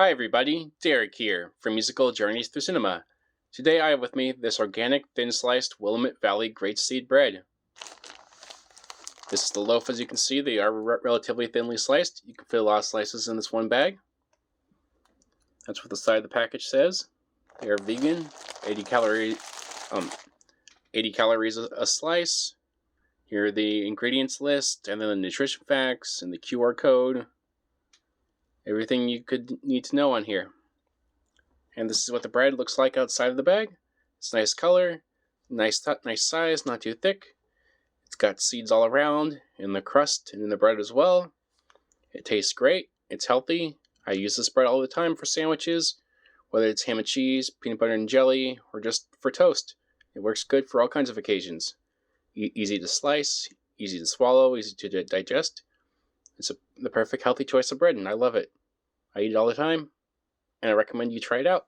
Hi everybody, Derek here from Musical Journeys Through Cinema. Today I have with me this organic thin-sliced Willamette Valley Great Seed bread. This is the loaf. As you can see, they are relatively thinly sliced. You can fit a lot of slices in this one bag. That's what the side of the package says. They are vegan, 80 calories a slice. Here are the ingredients list, and then the nutrition facts, and the QR code. Everything you could need to know on here. And this is what the bread looks like outside of the bag. It's nice color, nice size, not too thick. It's got seeds all around, in the crust and in the bread as well. It tastes great, it's healthy. I use this bread all the time for sandwiches, whether it's ham and cheese, peanut butter and jelly, or just for toast. It works good for all kinds of occasions. Easy to slice, easy to swallow, easy to digest. It's the perfect healthy choice of bread, and I love it. I eat it all the time, and I recommend you try it out.